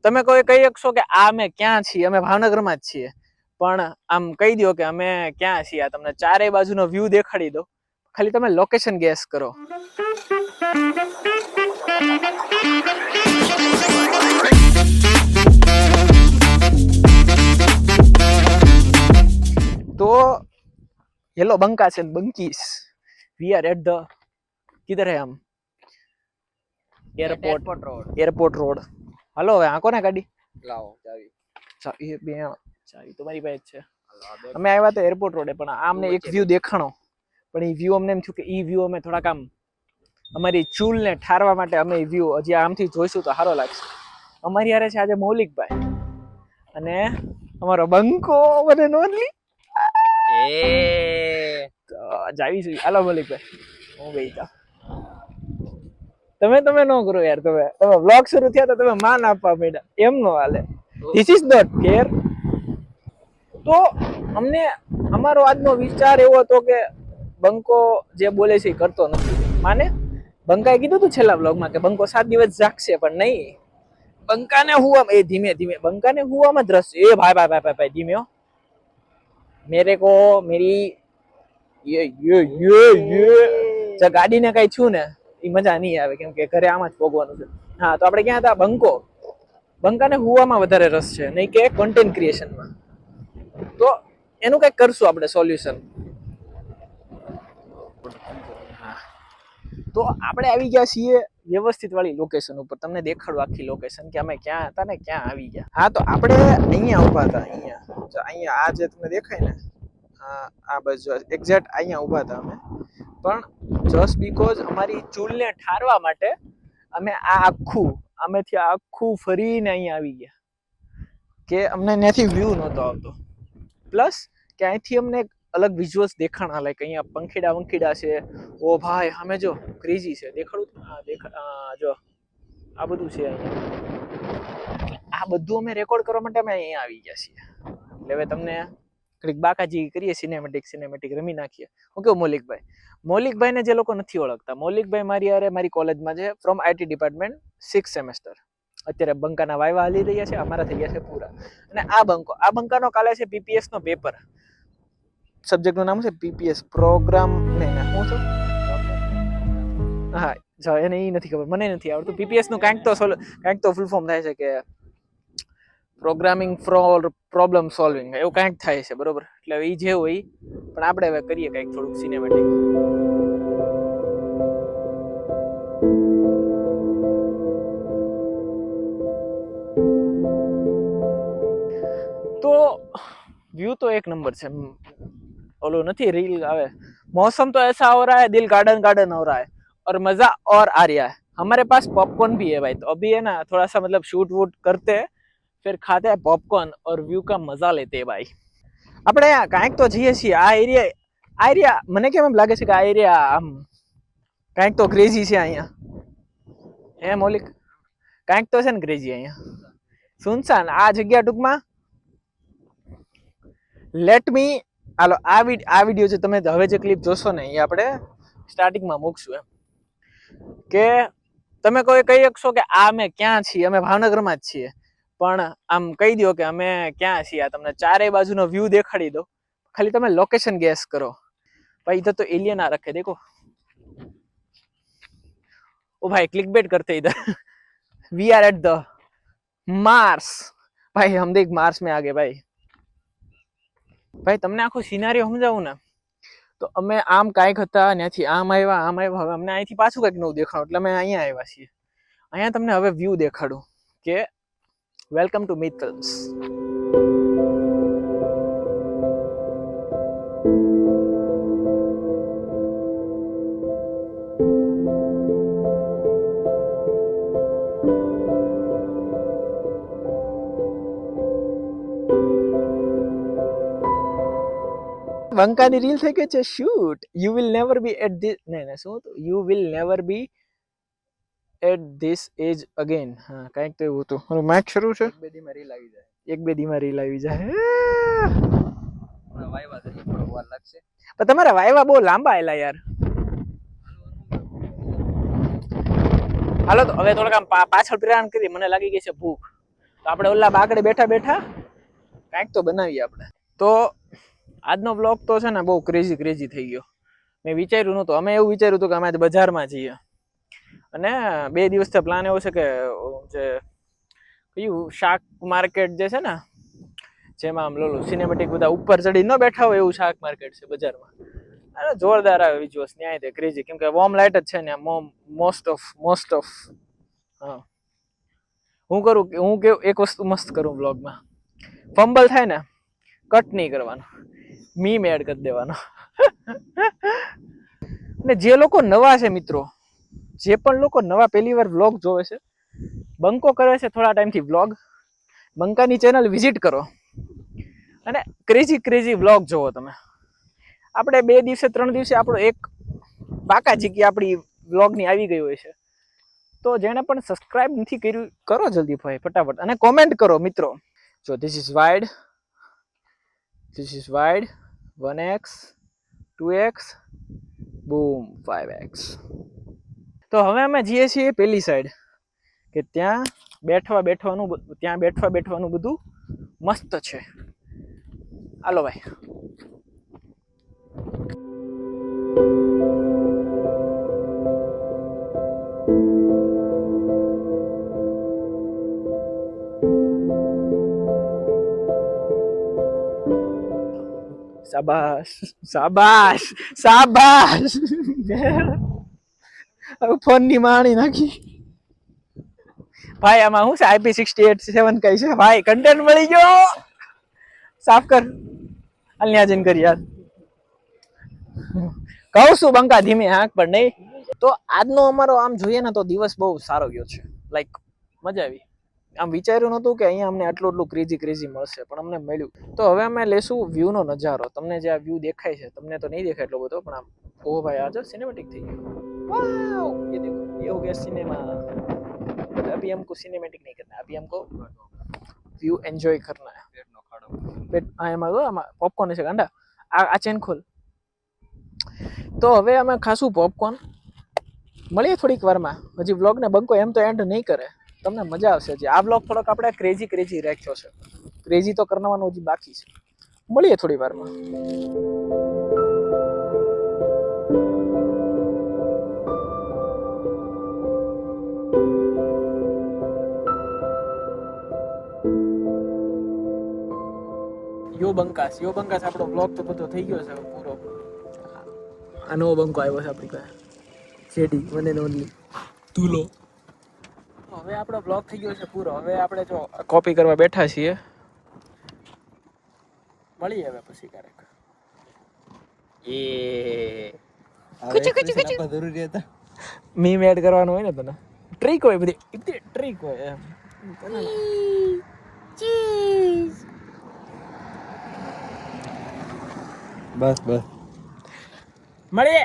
તમે કોઈ કહી શકશો કે આ અમે ક્યાં છીએ? અમે ભાવનગરમાં જ છીએ, પણ આમ કહી દો કે અમે ક્યાં છીએ. તમને ચારે બાજુનો વ્યૂ દેખાડી દો, ખાલી તમે લોકેશન ગેસ કરો. तो येलो बंका से बंकीस वी आर एट द किधर है हम? Airport road. हेलो હવે આંકો ને ગાડી લાવો ચાવી એ બે ચાવી તમારી પાસે છે. અમે આવ્યા તો એરપોર્ટ રોડે, પણ આમને એક વ્યૂ દેખાણો, પણ એ વ્યૂ અમને એમ થયું કે એ વ્યૂ અમે થોડાક આમ અમારી ચૂલને ઠારવા માટે અમે એ વ્યૂ હજી આમથી જોઈશું તો સારો લાગશે. અમારી યારે છે આજે મૌલિકભાઈ અને અમારો બંકો મને નોંધલી તો જાવીશું. હાલો મૌલિકભાઈ, હું ગઈ તા તમે નો કરો યાર. તમે વ્લોગ શરૂ થયા તો તમે માન આપવા માંડ્યા, એમ નો હાલે. This is not fair. તો અમને અમારો આજનો વિચાર એવો હતો કે બંકો જે બોલે છે એ કરતો નથી. માને બંકાએ કીધું હતું છેલ્લા વ્લોગમાં કે બંકો 7 દિવસ જાગશે, પણ નહીં. બંકાને હુવામાં ધીમે ધીમે બંકાને હુવામાં જ રસ છે. એ ભાઈ ધીમે હો. મેરે કો મેરી યે ગાડીને કઈ છું ને એ મજા નહીં આવે, કેમ કે ઘરે આમાં જ ભોગવાનું છે. હા, તો આપણે ક્યાં હતા? બંકાને હુવામાં વધારે રસ છે, નહીં કે કોન્ટેન્ટ ક્રિએશનમાં. તો એનું કંઈક કરશું આપણે સોલ્યુશન. તો આપણે આવી ગયા છીએ વ્યવસ્થિત વાળી લોકેશન ઉપર. તમને દેખાડું આખી લોકેશન કે અમે ક્યાં હતા ને ક્યાં આવી ગયા. હા, તો આપણે અહીંયા ઊભા હતા. અહીંયા આ જે તમને દેખાય ને આ બાજુ એક્ઝેક્ટ અહીંયા ઊભા હતા અમે. પણ જસ્ટ બીકોઝ અમારી ચૂલને ઠારવા માટે અમે આમેથી આખું ફરીને અહીંયા આવી ગયા કે અમને ત્યાંથી વ્યૂ નહોતો આવતો. પ્લસ કે અહીંથી અમને અલગ વિઝ્યુઅલ્સ દેખાણા, લાઈક અહીંયા પંખીડા છે. ઓ ભાઈ સામે જો ક્રેઝી છે, દેખાડું જો આ બધું છે અહીંયા. આ બધું અમે રેકોર્ડ કરવા માટે અમે અહીંયા આવી ગયા છીએ. એટલે હવે તમને કંઈક બાકાજી કરીએ, સિનેમેટિક રમી નાખીએ. ઓકે મૌલિકભાઈને જે લોકો નથી ઓળખતા, મૌલિકભાઈ મારી કોલેજમાં છે, from IT department, 6th semester. અત્યારે બંકાના વાયવા હાલી રહ્યા છે, અમારા થઈ ગયા છે પૂરા. અને આ બંકાનો કાલે છે પીપીએસ નો પેપર. સબ્જેક્ટનું નામ છે પીપીએસ, પ્રોગ્રામ શું છે? હા, એને એ નથી ખબર, મને નથી આવડતું. પીપીએસ નું કાંઈક તો ફૂલ ફોર્મ થાય છે કે પ્રોગ્રામિંગ ફોર પ્રોબ્લેમ સોલ્વિંગ, એવું કાંઈક થાય છે, બરોબર? એટલે એ જે હોય, પણ આપણે હવે કરીએ કંઈક થોડુંક સિનેમેટિક. तो व्यू तो एक नंबर से, ओलो नहीं रील आवे, मौसम तो ऐसा हो रहा है, दिल गार्डन हो रहा है और मजा और आ रहा है. हमारे पास पॉपकॉर्न भी है भाई, तो अभी है ना थोड़ा सा मतलब शूट वूट करते हैं, फिर खाते हैं पॉपकॉर्न और व्यू का मजा लेते हैं भाई. આપણે કાંઈક તો જઈએ છીએ. આ એરિયા મને કેમ એમ લાગે છે કે આ એરિયા આમ કાંઈક તો ક્રેઝી છે અહીંયા. હે મૌલિક, કાંઈક તો છે ને ક્રેઝી અહીંયા. સુનસાન આ જગ્યા ટૂંકમાં લેટ મી હાલો આ વિડીયો જે તમે હવે જે ક્લિપ જોશો ને એ આપણે સ્ટાર્ટિંગમાં મૂકશું. એમ કે તમે કોઈ કહી શકશો કે આ અમે ક્યાં છીએ? અમે ભાવનગરમાં જ છીએ, પણ આમ કહી દો કે અમે ક્યાં છીએ. તમને ચારે બાજુનો વ્યૂ દેખાડી દો, ખાલી તમે લોકેશન ગેસ કરો. ભાઈ इधर तो एलियन आ रखे देखो. ओ भाई क्लिक बेट करते इधर. We are at the Mars. भाई हम देख मार्स में आ गए भाई. ભાઈ તમને આખો સિનારીઓ સમજાવું ને તો અમે આમ કાંઈક હતા, ત્યાંથી આમ આવ્યા. હવે અમને અહીંથી પાછું કંઈક નવું દેખાડું, એટલે અમે અહીંયા આવ્યા છીએ. અહીંયા તમને હવે વ્યૂ દેખાડું કે વેલકમ ટુ મિત ફિલ્મ્સ. બંકાની રીલ થઈ ગઈ છે shoot. You will never be at this શું you will never be at this age again. હા, કાંઈક તો એવું હતું. મારું મેચ શરૂ છે. એક બે દીમાં રીલ આવી જાય. પણ તમારા વાયવા બહુ લાંબા આયેલા યાર. હાલો તો હવે થોડાક આમ પાછળ પ્રયાણ કરી, મને લાગી ગઈ છે ભૂખ. તો આપણે ઓલા બાકડે બેઠા બેઠા કાંઈક તો બનાવીએ આપણે. તો આજનો બ્લોગ તો છે ને બહુ ક્રેઝી થઈ ગયો. મેં વિચાર્યું નહોતું. અમે એવું વિચાર્યું હતું કે અમે આજે બજારમાં જઈએ અને 2 દિવસથી પ્લાન એવો છે કે જે કયું શાક માર્કેટ જે છે ને જેમાં આમ લોલું સિનેમેટિક બધા ઉપર ચડી ન બેઠા હોય એવું શાક માર્કેટ છે બજારમાં. અરે જોરદાર આવે વિઝ્યુઅલ્સ ન્યાય તે ક્રેઝી, કેમ કે વોર્મ લાઇટ જ છે ને મોસ્ટ ઓફ. હા હું એક વસ્તુ મસ્ત કરું બ્લોગમાં, ફમ્બલ થાય ને કટ નહીં કરવાનું, મીમ એડ કરી દેવાનો. અને જે લોકો નવા છે મિત્રો, જે પણ લોકો નવા પહેલી વાર વ્લોગ જોવે છે, બંકો કરે છે થોડા ટાઈમથી વ્લોગ, બંકાની ચેનલ વિઝિટ કરો અને ક્રેઝી વ્લોગ જોવો તમે. આપણે 2 દિવસે 3 દિવસે આપણો એક પાકા જીકી આપણી વ્લોગની આવી ગઈ હોય છે. તો જેણે પણ સબસ્ક્રાઇબ નથી કર્યું કરો જલ્દી ભાઈ ફટાફટ, અને કોમેન્ટ કરો મિત્રો. જો this is wide 1x 2x બૂમ 5x. તો હવે અમે જઈએ છીએ પેલી સાઈડ કે ત્યાં બેઠવાનું બધું મસ્ત છે. હાલો ભાઈ. શાબાશ. હવે ફોન ની માણી નાખી ભાઈ. આમાં શું છે IP68 કઈ છે ભાઈ, કન્ટેન્ટ મળી ગયો. સાફ કર અલ્યા જઈને કરી યાર. કહું છું બંકા ધીમે હાંક પણ નહીં. તો આજનો અમારો આમ જોઈએ ને તો દિવસ બહુ સારો ગયો છે. લાઈક મજા આવી. આમ વિચાર્યું નહોતું કે અહીંયા અમને આટલું ક્રેઝી મળશે, પણ અમને મળ્યું. તો હવે અમે લેશું વ્યૂ નો નજારો. તમને જે આ વ્યૂ દેખાય છે, તમને તો નહીં દેખાય એટલો બધો, પણ આમ ઓ ભાઈ આ જો સિનેમેટિક થઈ ગયું. वाओ ये देखो ये हो गया सिनेमा. अभी हमको सिनेमेटिक नहीं करना, अभी हमको व्यू एंजॉय करना है. पेट आया पॉपकॉर्न છે ગાંડા. આ ચેન ખોલ. તો હવે અમે ખાશું પોપકોર્ન. મળીએ થોડીક વારમાં. હજી વ્લોગ ને બંકો એમ તો એન્ડ નહીં કરે, તમને મજા આવશે. હજી આ વ્લોગ થોડોક આપણે ક્રેઝી રાખ્યો છે. ક્રેઝી તો કરવાનો હજી બાકી છે. મળીએ થોડી વારમાં. યો બંકાસ આપણો બ્લોગ તો બધો થઈ ગયો છે પૂરો. આ નવો બંકો આવ્યો છે આપણી પાસે, જેડી વન એન્ડ ઓનલી તુલો. હવે આપણો બ્લોગ થઈ ગયો છે પૂરો. હવે આપણે જો કોપી કરવા બેઠા છીએ. મળીએ હવે પછી ક્યારેક. જરૂરી હતા મીમ એડ કરવાનું હોય ને, તને ટ્રીક હોય, બધી ટ્રીક હોય એમ. બસ મળીએ.